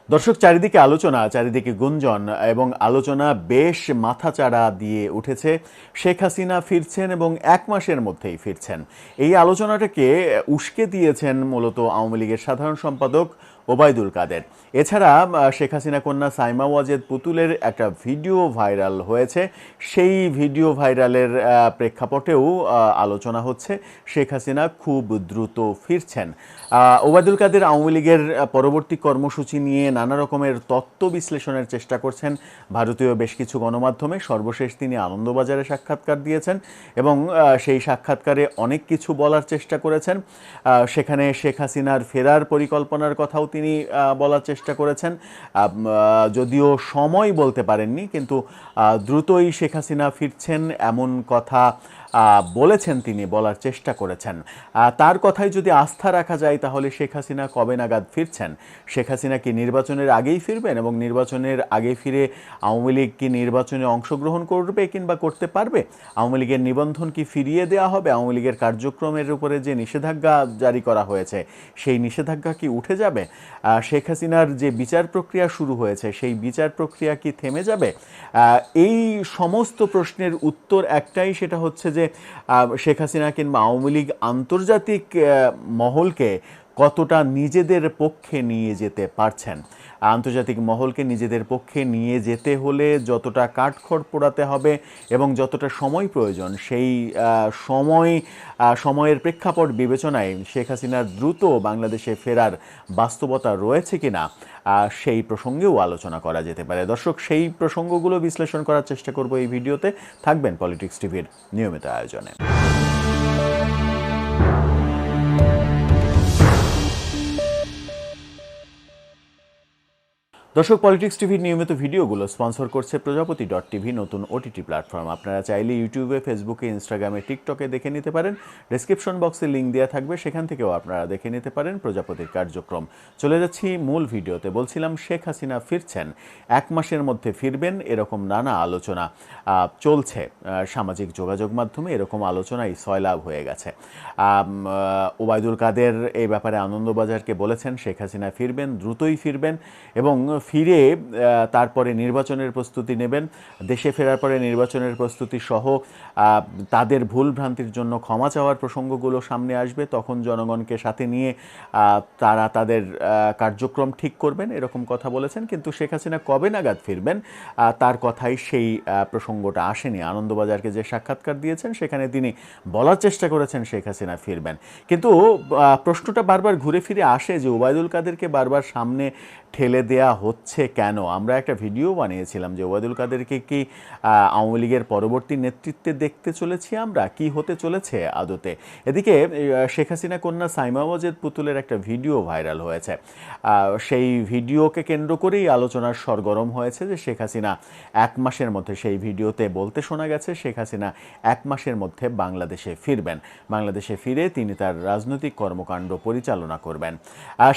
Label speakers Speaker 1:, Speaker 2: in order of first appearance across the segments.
Speaker 1: দর্শক, চারিদিকে আলোচনা, চারিদিকে গুঞ্জন এবং আলোচনা বেশ মাথাচাড়া দিয়ে উঠেছে। শেখ হাসিনা ফিরছেন এবং 1 মাসের মধ্যেই ফিরছেন। এই আলোচনাটাকে উস্কে দিয়েছেন মূলত আওয়ামী লীগের সাধারণ সম্পাদক ওবায়দুল কাদের। এছাড়া শেখ হাসিনা কন্যা সাইমা ওয়াজেদ পুতুলের একটা ভিডিও ভাইরাল হয়েছে। সেই ভিডিও ভাইরালের প্রেক্ষাপটেও আলোচনা হচ্ছে শেখ হাসিনা খুব দ্রুত ফিরছেন। ওবায়দুল কাদের আওয়ামী লীগের পরবর্তী কর্মসূচি নিয়ে নানা রকমের তত্ত্ব বিশ্লেষণের চেষ্টা করছেন ভারতীয় বেশ কিছু গণমাধ্যমে। সর্বশেষ তিনি আনন্দবাজারে সাক্ষাৎকার দিয়েছেন এবং সেই সাক্ষাৎকারে অনেক কিছু বলার চেষ্টা করেছেন। সেখানে শেখ হাসিনার ফেরার পরিকল্পনার কথাও তিনি বলার চেষ্টা করেছেন। যদিও সময় বলতে পারেননি, কিন্তু দ্রুতই শেখ হাসিনা ফিরছেন এমন কথা বলেছেন, তিনি বলার চেষ্টা করেছেন। তার কথায় যদি আস্থা রাখা যায় তাহলে শেখ হাসিনা কবে নাগাদ ফিরছেন? শেখ হাসিনা কি নির্বাচনের আগেই ফিরবেন এবং নির্বাচনের আগে ফিরে আওয়ামী লীগ কি নির্বাচনে অংশগ্রহণ করবে কিংবা করতে পারবে? আওয়ামী লীগের নিবন্ধন কি ফিরিয়ে দেওয়া হবে? আওয়ামী লীগের কার্যক্রমের উপরে যে নিষেধাজ্ঞা জারি করা হয়েছে সেই নিষেধাজ্ঞা কি উঠে যাবে? শেখ হাসিনার যে বিচার প্রক্রিয়া শুরু হয়েছে সেই বিচার প্রক্রিয়া কি থেমে যাবে? এই সমস্ত প্রশ্নের উত্তর একটাই, সেটা হচ্ছে যে শেখ হাসিনা কিংবা আওয়ামী লীগ আন্তর্জাতিক মহলকে কতটা নিজেদের পক্ষে নিয়ে যেতে পারছেন। আন্তর্জাতিক মহলকে নিজেদের পক্ষে নিয়ে যেতে হলে যতটা কাঠখড় পোড়াতে হবে এবং যতটা সময় প্রয়োজন, সেই সময়ের প্রেক্ষাপট বিবেচনায় শেখ হাসিনার দ্রুত বাংলাদেশে ফেরার বাস্তবতা রয়েছে কিনা সেই প্রসঙ্গেও আলোচনা করা যেতে পারে। দর্শক, সেই প্রসঙ্গগুলো বিশ্লেষণ করার চেষ্টা করব এই ভিডিওতে। থাকবেন পলিটিক্স টিভির নিয়মিত আয়োজনে। দর্শক, পলিটিক্স টিভির নিয়মিত ভিডিওগুলো স্পন্সর করছে প্রজাপতি.টিভি, নতুন ওটিটি প্ল্যাটফর্ম। আপনারা চাইলে ইউটিউবে, ফেসবুকে, ইনস্টাগ্রামে, টিকটকে দেখে নিতে পারেন। ডেসক্রিপশন বক্সে লিঙ্ক দেওয়া থাকবে, সেখান থেকেও আপনারা দেখে নিতে পারেন প্রজাপতির কার্যক্রম। চলে যাচ্ছি মূল ভিডিওতে। বলছিলাম, শেখ হাসিনা ফিরছেন, 1 মাসের মধ্যে ফিরবেন, এরকম নানা আলোচনা চলছে সামাজিক যোগাযোগ মাধ্যমে। এরকম আলোচনাই সয়লাভ হয়ে গেছে। ওবায়দুল কাদের এই ব্যাপারে আনন্দবাজারকে বলেছেন শেখ হাসিনা ফিরবেন, দ্রুতই ফিরবেন এবং ফিরে তারপরে নির্বাচনের প্রস্তুতি নেবেন। দেশে ফেরার পরে নির্বাচনের প্রস্তুতি সহ তাদের ভুল ভ্রান্তির জন্য ক্ষমা চাওয়ার প্রসঙ্গগুলো সামনে আসবে। তখন জনগণকে সাথে নিয়ে তারা তাদের কার্যক্রম ঠিক করবেন, এরকম কথা বলেছেন। কিন্তু শেখ হাসিনা কবে নাগাদ ফিরবেন তার কথাই সেই প্রসঙ্গটা আসেনি। আনন্দবাজারকে যে সাক্ষাৎকার দিয়েছেন সেখানে তিনি বলার চেষ্টা করেছেন শেখ হাসিনা ফিরবেন, কিন্তু প্রশ্নটা বারবার ঘুরে ফিরে আসে যে ওবায়দুল কাদেরকে বারবার সামনে ঠেলে দেয়া হচ্ছে কেন? আমরা একটা ভিডিও বানিয়েছিলাম যে ওবায়দুল কাদেরকে কি আওয়ামী লীগের পরবর্তী নেতৃত্বে দেখতে চলেছি আমরা, কি হতে চলেছে আদতে? এদিকে শেখ হাসিনা কন্যা সাইমা ওয়াজেদ পুতুলের একটা ভিডিও ভাইরাল হয়েছে। সেই ভিডিওকে কেন্দ্র করেই আলোচনার সরগরম হয়েছে যে শেখ হাসিনা 1 মাসের মধ্যে, সেই ভিডিওতে বলতে শোনা গেছে শেখ হাসিনা 1 মাসের মধ্যে বাংলাদেশে ফিরবেন। বাংলাদেশে ফিরে তিনি তার রাজনৈতিক কর্মকাণ্ড পরিচালনা করবেন।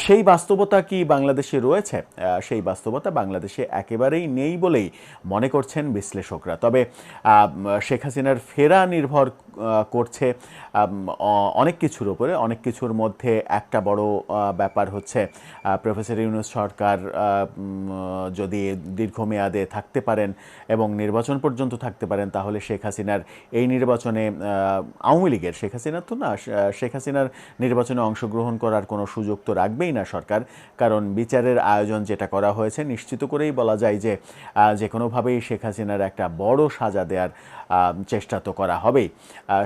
Speaker 1: সেই বাস্তবতা কি বাংলাদেশে রয়েছে? সেই বাস্তবতা বাংলাদেশে একেবারেই নেই বলেই মনে করছেন বিশ্লেষকরা। তবে শেখ হাসিনার ফেরা নির্ভর করছে অনেক কিছুর উপরে। অনেক কিছুর মধ্যে একটা বড় ব্যাপার হচ্ছে প্রফেসর ইউনূস সরকার যদি দীর্ঘমেয়াদে থাকতে পারেন এবং নির্বাচন পর্যন্ত থাকতে পারেন, তাহলে শেখ হাসিনার এই নির্বাচনে আওয়ামী লীগের, শেখ হাসিনার তো না, শেখ হাসিনার নির্বাচনে অংশগ্রহণ করার কোনো সুযোগ তো রাখবেই না সরকার। কারণ বিচারের আয়োজন যেটা করা হয়েছে, নিশ্চিত করেই বলা যায় যে কোনোভাবেই শেখ হাসিনার একটা বড় সাজা দেওয়ার চেষ্টা তো করা হবেই।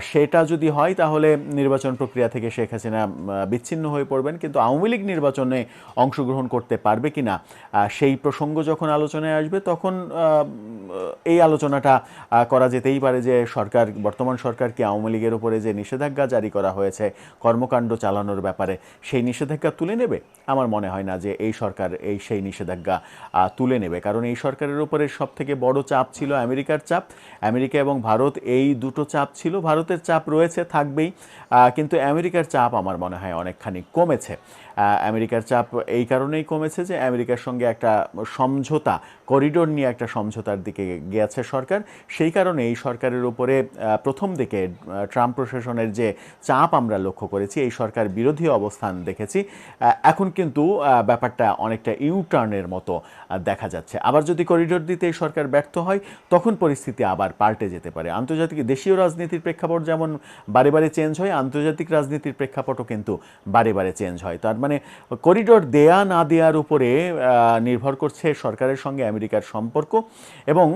Speaker 1: সেটা যদি হয় তাহলে নির্বাচন প্রক্রিয়া থেকে শেখ হাসিনা বিচ্ছিন্ন হয়ে পড়বেন। কিন্তু আওয়ামী লীগ নির্বাচনে অংশগ্রহণ করতে পারবে কিনা সেই প্রসঙ্গ যখন আলোচনায় আসবে, তখন এই আলোচনাটা করা যেতেই পারে যে বর্তমান সরকার কি আওয়ামী লীগের উপরে যে নিষেধাজ্ঞা জারি করা হয়েছে কর্মকাণ্ড চালানোর ব্যাপারে, সেই নিষেধাজ্ঞা তুলে নেবে? আমার মনে হয় না যে এই সরকার সেই নিষেধাজ্ঞা তুলে নেবে, কারণ এই সরকারের উপরে সবথেকে বড় চাপ ছিল আমেরিকার চাপ। আমেরিকা এবং ভারত, এই দুটো চাপ ছিল। ভারতের চাপ রয়েছে, থাকবেই, কিন্তু আমেরিকার চাপ আমার মনে হয় অনেকখানি কমেছে। আমেরিকার চাপ এই কারণেই কমেছে যে আমেরিকার সঙ্গে একটা সমঝোতা, করিডোর নিয়ে একটা সমঝোতার দিকে গিয়েছে সরকার। সেই কারণে এই সরকারের উপরে প্রথম দিকে ট্রাম্প প্রশাসনের যে চাপ আমরা লক্ষ্য করেছি, এই সরকার বিরোধী অবস্থান দেখেছি, এখন কিন্তু ব্যাপারটা অনেকটা ইউটার্নের মতো দেখা যাচ্ছে। আবার যদি করিডোর দিতে এই সরকার ব্যর্থ হয়, তখন পরিস্থিতি আবার পাল্টে যেতে পারে। আন্তর্জাতিক দেশীয় রাজনীতির প্রেক্ষাপট যেমন বারে বারে চেঞ্জ হয়, আন্তর্জাতিক রাজনীতির প্রেক্ষাপটও কিন্তু বারে বারে চেঞ্জ হয়। তার মানে করিডোর দেয়া না দেওয়ার উপরে নির্ভর করছে সরকারের সঙ্গে আমেরিকার সম্পর্ক, এবং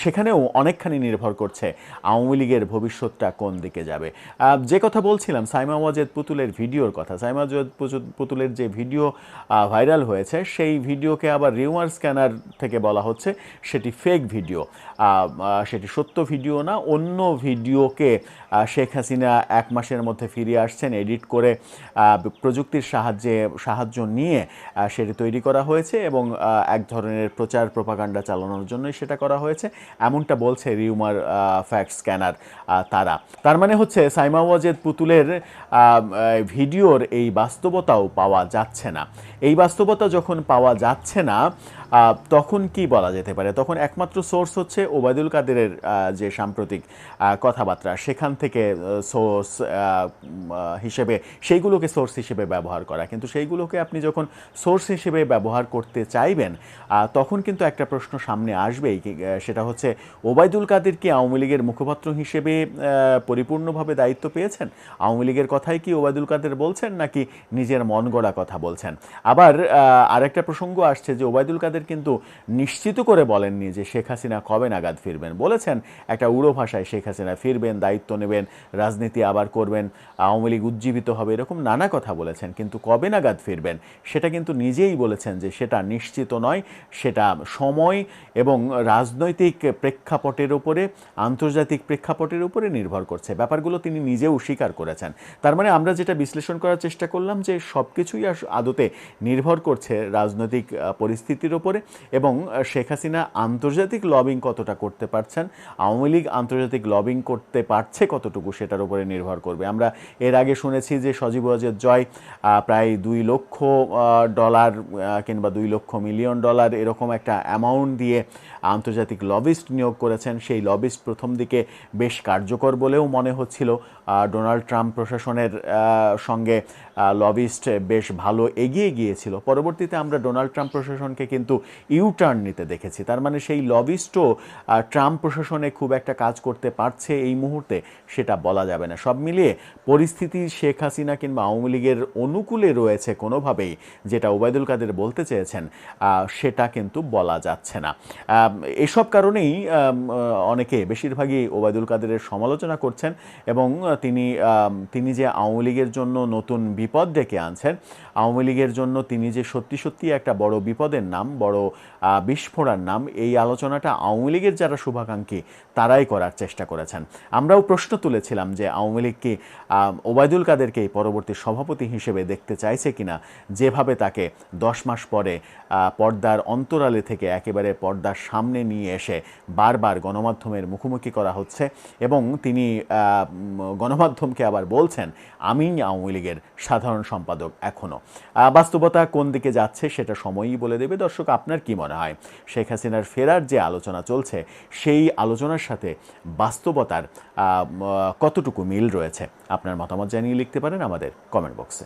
Speaker 1: সেখানেও অনেকখানি নির্ভর করছে আওয়ামী লীগের ভবিষ্যৎটা কোন দিকে যাবে। যে কথা বলছিলাম সাইমা ওয়াজেদ পুতুলের ভিডিওর কথা, সাইমা ওয়াজেদ পুতুলের যে ভিডিও ভাইরাল হয়েছে, সেই ভিডিওকে আবার রিউমার স্ক্যানার থেকে বলা হচ্ছে সেটি ফেক ভিডিও, সেটি সত্য ভিডিও না, অন্য ভিডিওকে শেখ হাসিনা 1 মাসের মধ্যে ফিরে আসছেন এডিট করে প্রযুক্তির সাহায্য নিয়ে সেটি তৈরি করা হয়েছে, এবং এক ধরনের প্রচার প্রপাগান্ডা চালানোর জন্যই সেটা করা হয়েছে, এমনটা বলছে রিউমার ফ্যাক্ট স্ক্যানার তারা। তার মানে হচ্ছে সাইমা ওয়াজেদ পুতুলের ভিডিওর এই বাস্তবতাও পাওয়া যাচ্ছে না। এই বাস্তবতা যখন পাওয়া যাচ্ছে না, তখন কি বলা যেতে পারে? তখন একমাত্র সোর্স হচ্ছে ওবায়দুল কাদেরের যে সাম্প্রতিক কথাবার্তা, সেখান থেকে সোর্স হিসেবে সেইগুলোকে সোর্স হিসেবে ব্যবহার করা। কিন্তু সেইগুলোকে আপনি যখন সোর্স হিসেবে ব্যবহার করতে চাইবেন, তখন কিন্তু একটা প্রশ্ন সামনে আসবেই, সেটা হচ্ছে ওবায়দুল কাদের কি আওয়ামী লীগের মুখপাত্র হিসেবে পরিপূর্ণভাবে দায়িত্ব পেয়েছেন? আওয়ামী লীগের কথাই কি ওবায়দুল কাদের বলছেন, নাকি নিজের মন গড়া কথা বলছেন? আবার আরেকটা প্রসঙ্গ আসছে যে ওবায়দুল কাদের কিন্তু নিশ্চিত করে বলেননি যে শেখ হাসিনা কবে নাগাদ ফিরবেন। বলেছেন একটা উড়ো ভাষায় শেখ হাসিনা ফিরবেন, দায়িত্ব নেবেন, রাজনীতি আবার করবেন, আওয়ামী লীগ উজ্জীবিত হবে, এরকম নানা কথা বলেছেন। কিন্তু কবে নাগাদ ফিরবেন সেটা কিন্তু নিজেই বলেছেন যে সেটা নিশ্চিত নয়, সেটা সময় এবং রাজনৈতিক প্রেক্ষাপটের উপরে, আন্তর্জাতিক প্রেক্ষাপটের উপরে নির্ভর করছে। ব্যাপারগুলো তিনি নিজেও স্বীকার করেছেন। তার মানে আমরা যেটা বিশ্লেষণ করার চেষ্টা করলাম যে সব কিছুই আদতে নির্ভর করছে রাজনৈতিক পরিস্থিতির উপরে, এবং শেখ হাসিনা আন্তর্জাতিক লবিং কতটা করতে পারছেন, আওয়ামী লীগ আন্তর্জাতিক লবিং করতে পারছে কতটুকু, সেটার উপরে নির্ভর করবে। আমরা এর আগে শুনেছি যে সজীব ওয়াজেদ জয় প্রায় $2 লক্ষ কিংবা $2 লক্ষ মিলিয়ন এরকম একটা অ্যামাউন্ট দিয়ে আন্তর্জাতিক লবিস্ট নিয়োগ করেছেন। সেই লবিস্ট প্রথম দিকে বেশ কার্যকর বলেও মনে হচ্ছিল, ডোনাল্ড ট্রাম্প প্রশাসনের সঙ্গে লবিস্ট বেশ ভালো এগিয়ে গিয়েছিল। পরবর্তীতে আমরা ডোনাল্ড ট্রাম্প প্রশাসনকে কিন্তু ইউটার্ন নিতে দেখেছি। তার মানে সেই লবিস্টও ট্রাম্প প্রশাসনে খুব একটা কাজ করতে পারছে এই মুহূর্তে, সেটা বলা যাবে না। সব মিলিয়ে পরিস্থিতি শেখ হাসিনা কিংবা আওয়ামী লীগের অনুকূলে রয়েছে কোনোভাবেই, যেটা ওবায়দুল কাদের বলতে চেয়েছেন সেটা কিন্তু বলা যাচ্ছে না। এসব কারণেই অনেকে, বেশিরভাগই ওবায়দুল কাদেরের সমালোচনা করছেন, এবং তিনি যে আওয়ামী লীগের জন্য নতুন বিপদ ডেকে আনছেন, আওয়ামী লীগের জন্য তিনি যে সত্যি একটা বড় বিপদের নাম, বড় বিস্ফোরণের নাম, এই আলোচনাটা আওয়ামী লীগের যারা শুভাকাঙ্ক্ষী তারাই করার চেষ্টা করেছেন। আমরাও প্রশ্ন তুলেছিলাম যে আওয়ামী লীগ কি ওবায়দুল কাদেরকেই পরবর্তী সভাপতি হিসেবে দেখতে চাইছে কিনা, যেভাবে তাকে 10 মাস পরে পর্দার অন্তরালে থেকে একেবারে পর্দার সামনে নিয়ে এসে বারবার গণমাধ্যমের মুখোমুখি করা হচ্ছে, এবং তিনি গণমাধ্যমকে আবার বলছেন আমি আওয়ামী লীগের সাধারণ সম্পাদক এখনও। বাস্তবতা কোন দিকে যাচ্ছে সেটা সময়ই বলে দেবে। দর্শক, আপনার কি মনে হয় শেখ হাসিনার ফেরার যে আলোচনা চলছে, সেই আলোচনার সাথে বাস্তবতার কতটুকু মিল রয়েছে? আপনার মতামত জানিয়ে লিখতে পারেন আমাদের কমেন্ট বক্সে।